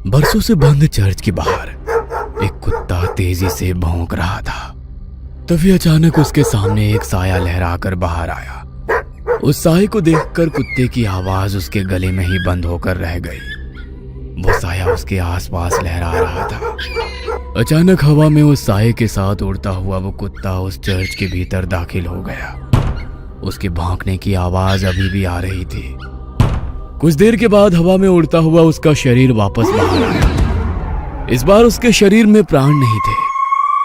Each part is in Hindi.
बरसों से बंद चर्च के बाहर एक कुत्ता तेजी से भौंक रहा था। तभी अचानक उसके सामने एक साया लहराकर बाहर आया। उस साये को देखकर कुत्ते की आवाज उसके गले में ही बंद होकर रह गई। वो साया उसके आसपास लहरा रहा था। अचानक हवा में उस साये के साथ उड़ता हुआ वो कुत्ता उस चर्च के भीतर दाखिल हो गया। उसके भौंकने की आवाज अभी भी आ रही थी। कुछ देर के बाद हवा में उड़ता हुआ उसका शरीर वापस बाहर आया। इस बार उसके शरीर में प्राण नहीं थे।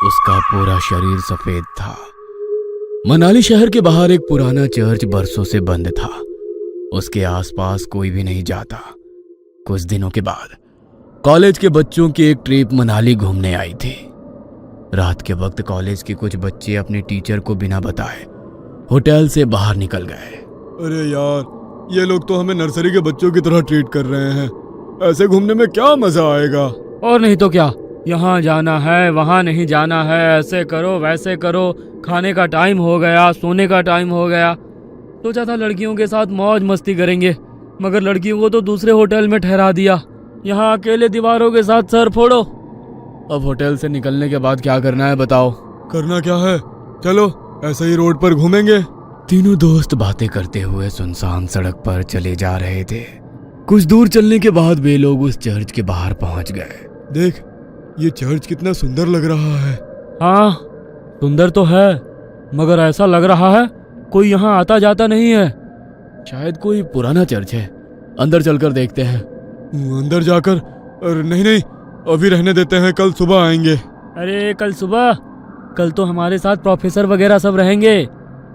उसका पूरा शरीर सफेद था। मनाली शहर के बाहर एक पुराना चर्च बरसों से बंद था। उसके आसपास कोई भी नहीं जाता। कुछ दिनों के बाद कॉलेज के बच्चों की एक ट्रिप मनाली घूमने आई थी। रात के वक्त कॉलेज के कुछ बच्चे अपने टीचर को बिना बताए होटल से बाहर निकल गए। अरे यार, ये लोग तो हमें नर्सरी के बच्चों की तरह ट्रीट कर रहे हैं। ऐसे घूमने में क्या मजा आएगा। और नहीं तो क्या, यहाँ जाना है वहाँ नहीं जाना है, ऐसे करो वैसे करो, खाने का टाइम हो गया, सोने का टाइम हो गया। सोचा था लड़कियों के साथ मौज मस्ती करेंगे, मगर लड़कियों को तो दूसरे होटल में ठहरा दिया। यहाँ अकेले दीवारों के साथ सर फोड़ो। अब होटल से निकलने के बाद क्या करना है बताओ। करना क्या है, चलो ऐसे ही रोड पर घूमेंगे। तीनों दोस्त बातें करते हुए सुनसान सड़क पर चले जा रहे थे। कुछ दूर चलने के बाद वे लोग उस चर्च के बाहर पहुंच गए। देख, ये चर्च कितना सुंदर लग रहा है। हाँ, सुंदर तो है, मगर ऐसा लग रहा है कोई यहाँ आता जाता नहीं है। शायद कोई पुराना चर्च है। अंदर चलकर देखते हैं। अंदर जाकर? नहीं, अभी रहने देते हैं, कल सुबह आएंगे। अरे कल सुबह? कल तो हमारे साथ प्रोफेसर वगैरह सब रहेंगे।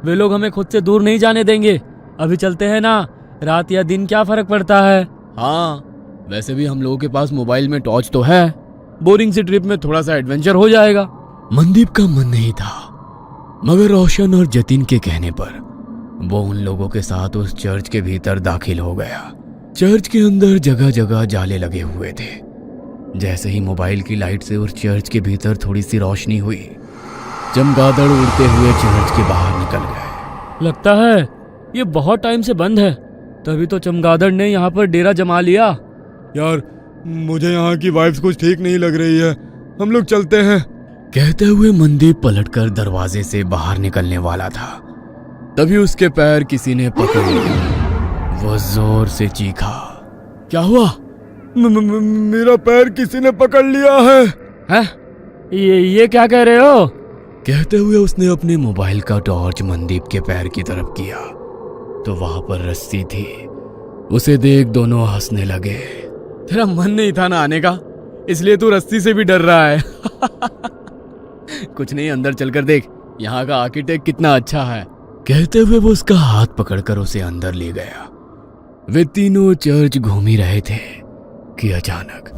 वे लोग हमें खुद से दूर नहीं जाने देंगे। अभी चलते हैं ना, रात या दिन क्या फर्क पड़ता है। हाँ, वैसे भी हम लोगों के पास मोबाइल में टॉर्च तो है। बोरिंग सी ट्रिप में थोड़ा सा एडवेंचर हो जाएगा। मनदीप का मन नहीं था, मगर रोशन और जतिन के कहने पर वो उन लोगों के साथ उस चर्च के भीतर दाखिल हो गया। चर्च के अंदर जगह जगह जाले लगे हुए थे। जैसे ही मोबाइल की लाइट से उस चर्च के भीतर थोड़ी सी रोशनी हुई, चमगादड़ उड़ते हुए चर्च के बाहर निकल गए। लगता है ये बहुत टाइम से बंद है, तभी तो चमगादड़ ने यहाँ पर डेरा जमा लिया। यार, मुझे यहाँ की वाइब्स कुछ ठीक नहीं लग रही है, हम लोग चलते हैं। कहते हुए मनदीप पलटकर दरवाजे से बाहर निकलने वाला था। तभी उसके पैर किसी ने पकड़ लिया। वो जोर से चीखा। क्या हुआ? मेरा पैर किसी ने पकड़ लिया है। हैं? ये क्या कह रहे हो? कहते हुए उसने अपने मोबाइल का टॉर्च मनदीप के पैर की तरफ किया तो वहां पर रस्सी थी। उसे देख दोनों हंसने लगे। तेरा मन नहीं था ना आने का, इसलिए तू रस्सी से भी डर रहा है। कुछ नहीं, अंदर चलकर देख, यहाँ का आर्किटेक्ट कितना अच्छा है। कहते हुए वो उसका हाथ पकड़कर उसे अंदर ले गया। वे तीनों चर्च घूम ही रहे थे कि अचानक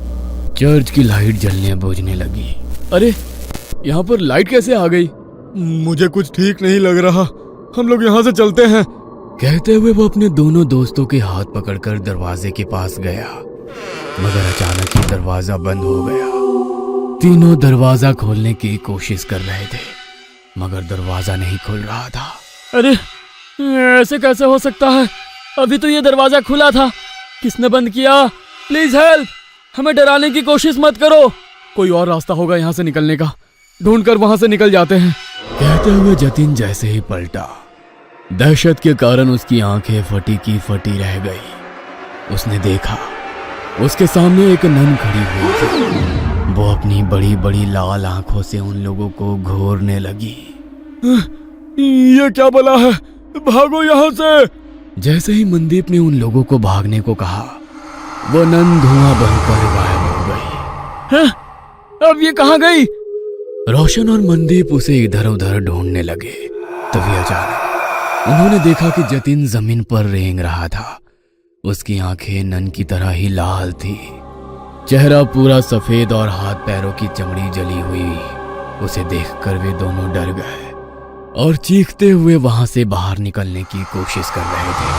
चर्च की लाइट जलने बुझने लगी। अरे, यहाँ पर लाइट कैसे आ गई? मुझे कुछ ठीक नहीं लग रहा, हम लोग यहाँ से चलते हैं। कहते हुए वो अपने दोनों दोस्तों के हाथ पकड़कर दरवाजे के पास गया, मगर अचानक ही दरवाजा बंद हो गया। तीनों दरवाजा खोलने की कोशिश कर रहे थे, मगर दरवाजा नहीं खुल रहा था। अरे, ऐसे कैसे हो सकता है? अभी तो ये दरवाजा खुला था। किसने बंद किया? प्लीज हेल्प, हमें डराने की कोशिश मत करो। कोई और रास्ता होगा यहाँ से निकलने का, ढूंढकर वहां से निकल जाते हैं। कहते हुए जतिन जैसे ही पलटा, दहशत के कारण उसकी आंखें फटी की फटी रह गई। उसने देखा उसके सामने एक नन खड़ी हुई थी। वो अपनी बड़ी बड़ी लाल आंखों से उन लोगों को घूरने लगी। ये क्या बला है, भागो यहाँ से। जैसे ही मनदीप ने उन लोगों को भागने को कहा, वो नन धुआं बनकर गायब हो गई। हैं? अब ये कहाँ गई? रोशन और मनदीप उसे इधर उधर ढूंढने लगे। तभी अचानक उन्होंने देखा कि जतिन जमीन पर रेंग रहा था। उसकी आंखें नन की तरह ही लाल थी, चेहरा पूरा सफेद और हाथ पैरों की चमड़ी जली हुई। उसे देखकर वे दोनों डर गए और चीखते हुए वहां से बाहर निकलने की कोशिश कर रहे थे,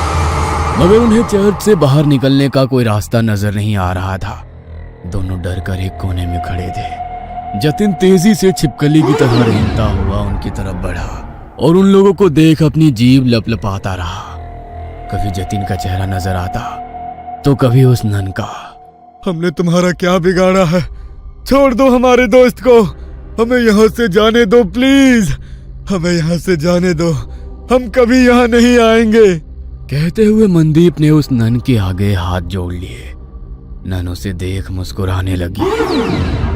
मगर उन्हें चर्च से बाहर निकलने का कोई रास्ता नजर नहीं आ रहा था। दोनों डरकर एक कोने में खड़े थे। जतिन तेजी से छिपकली की तरह रेंगता हुआ उनकी तरफ बढ़ा और उन लोगों को देख अपनी जीभ लपलपाता रहा। कभी जतिन का चेहरा नजर आता तो कभी उस नन का। हमने तुम्हारा क्या बिगाड़ा है? छोड़ दो हमारे दोस्त को, हमें यहाँ से जाने दो प्लीज, हमें यहाँ से जाने दो, हम कभी यहाँ नहीं आएंगे। कहते हुए मनदीप ने उस नन के आगे हाथ जोड़ लिए। नन उसे देख मुस्कुराने लगी।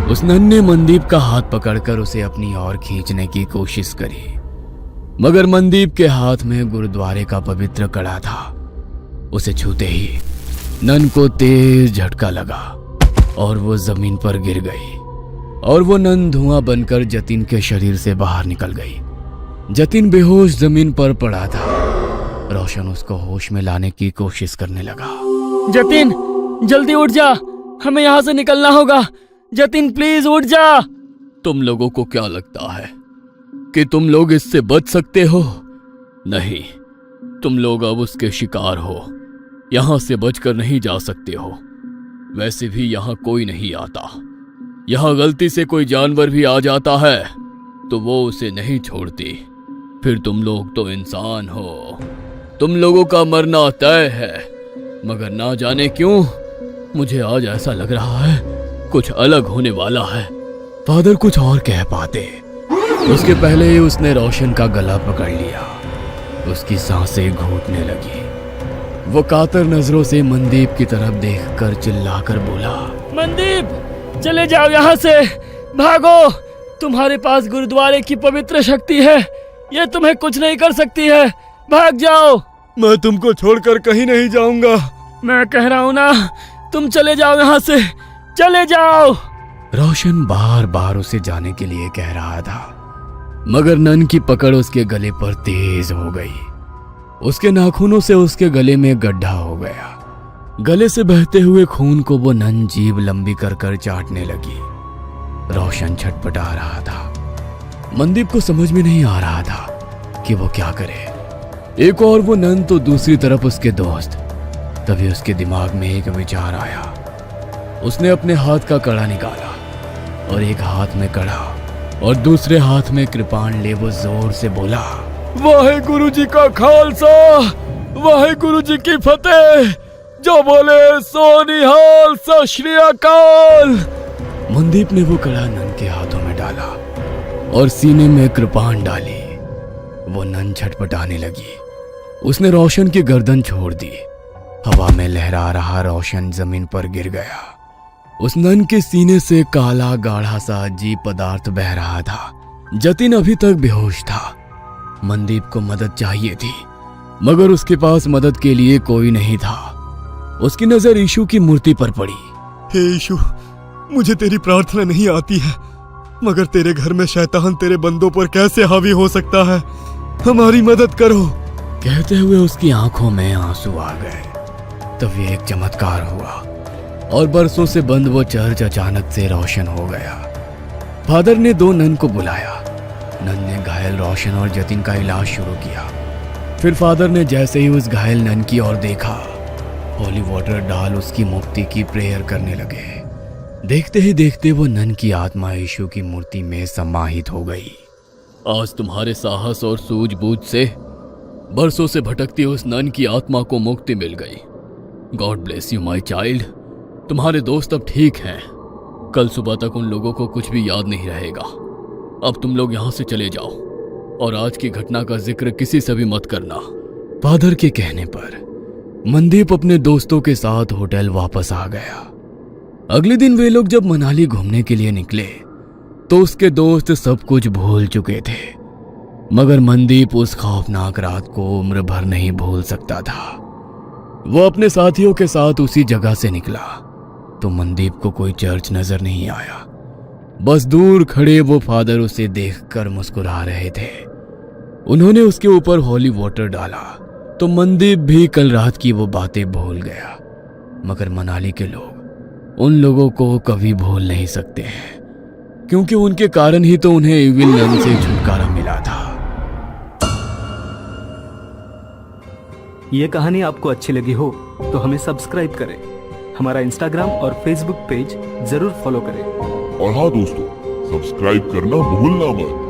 उस नन ने मनदीप का हाथ पकड़कर उसे अपनी ओर खींचने की कोशिश करी, मगर मनदीप के हाथ में गुरुद्वारे का पवित्र कड़ा था। उसे छूते ही नन को तेज झटका लगा और वो जमीन पर गिर गई और वो नन धुआं बनकर जतिन के शरीर से बाहर निकल गई। जतिन बेहोश जमीन पर पड़ा था। रोशन उसको होश में लाने की कोशिश करने लगा। जतिन जल्दी उठ जा, हमें यहाँ से निकलना होगा। जतिन प्लीज उठ जा। तुम लोगों को क्या लगता है कि तुम लोग इससे बच सकते हो? नहीं, तुम लोग अब उसके शिकार हो। यहां से बचकर नहीं जा सकते हो। वैसे भी यहां कोई नहीं आता। यहां गलती से कोई जानवर भी आ जाता है तो वो उसे नहीं छोड़ती। फिर तुम लोग तो इंसान हो, तुम लोगों का मरना तय है। मगर ना जाने क्यों मुझे आज ऐसा लग रहा है कुछ अलग होने वाला है। फादर कुछ और कह पाते, उसके पहले ही उसने रोशन का गला पकड़ लिया। उसकी सांसें घूटने लगी। वो कातर नजरों से मनदीप की तरफ देखकर चिल्लाकर बोला, मनदीप चले जाओ यहाँ से, भागो। तुम्हारे पास गुरुद्वारे की पवित्र शक्ति है, ये तुम्हें कुछ नहीं कर सकती है। भाग जाओ। मैं तुमको छोड़कर कहीं नहीं जाऊंगा। मैं कह रहा हूँ ना, तुम चले जाओ यहाँ से, चले जाओ। रोशन बार बार उसे जाने के लिए कह रहा था, मगर नन की पकड़ उसके गले पर तेज हो गई। उसके नाखूनों से उसके गले में गड्ढा हो गया। गले से बहते हुए खून को वो नन जीभ लंबी कर कर चाटने लगी। रोशन छटपटा रहा था। मनदीप को समझ में नहीं आ रहा था कि वो क्या करे। एक और वो नन तो दूसरी तरफ उसके दोस्त। तभी उसके दिमाग में एक विचार आया। उसने अपने हाथ का कड़ा निकाला और एक हाथ में कड़ा और दूसरे हाथ में कृपाण ले वो जोर से बोला, वाहे जी का खालसा, वाहे जी की फतेह। जो बोले सो निहाल, सत श्री अकाल। मनदीप ने वो कड़ा नन के हाथों में डाला और सीने में कृपाण डाली। वो नन छटपटाने लगी। उसने रोशन की गर्दन छोड़ दी। हवा में लहरा रहा रोशन जमीन पर गिर गया। उस नन के सीने से काला गाढ़ा सा अजीब पदार्थ बह रहा था। जतिन अभी तक बेहोश था। मनदीप को मदद चाहिए थी, मगर उसके पास मदद के लिए कोई नहीं था। उसकी नजर यीशु की मूर्ति पर पड़ी। हे यीशु, मुझे तेरी प्रार्थना नहीं आती है, मगर तेरे घर में शैतान तेरे बंदों पर कैसे हावी हो सकता है? हमारी मदद करो। कहते हुए उसकी आंखों में आंसू आ गए। तभी एक चमत्कार हुआ और बरसों से बंद वो चर्च अचानक से रोशन हो गया। फादर ने दो नन को बुलाया। नन ने घायल रोशन और जतिन का इलाज शुरू किया। फिर फादर ने जैसे ही उस घायल नन की ओर देखा, होली वाटर डाल उसकी मुक्ति की प्रेयर करने लगे। देखते ही देखते वो नन की आत्मा यीशु की मूर्ति में समाहित हो गई। आज तुम्हारे साहस और सूझबूझ से बरसों से भटकती उस नन की आत्मा को मुक्ति मिल गई। God bless you my child. तुम्हारे दोस्त अब ठीक हैं। कल सुबह तक उन लोगों को कुछ भी याद नहीं रहेगा। अब तुम लोग यहाँ से चले जाओ और आज की घटना का जिक्र किसी से भी मत करना। फादर के कहने पर मनदीप अपने दोस्तों के साथ होटल वापस आ गया। अगले दिन वे लोग जब मनाली घूमने के लिए निकले तो उसके दोस्त सब कुछ भूल चुके थे, मगर मनदीप उस खौफनाक रात को उम्र भर नहीं भूल सकता था। वो अपने साथियों के साथ उसी जगह से निकला तो मनदीप को कोई चर्च नजर नहीं आया। बस दूर खड़े वो फादर उसे देखकर मुस्कुरा रहे थे। उन्होंने उसके ऊपर होली वाटर डाला तो मनदीप भी कल रात की वो बातें भूल गया। मगर मनाली के लोग उन लोगों को कभी भूल नहीं सकते हैं, क्योंकि उनके कारण ही तो उन्हें इविल नन से छुटकारा मिला था। ये कहानी आपको अच्छी लगी हो तो हमें सब्सक्राइब करें, हमारा इंस्टाग्राम और फेसबुक पेज जरूर फॉलो करें। और हाँ दोस्तों, सब्सक्राइब करना भूलना मत।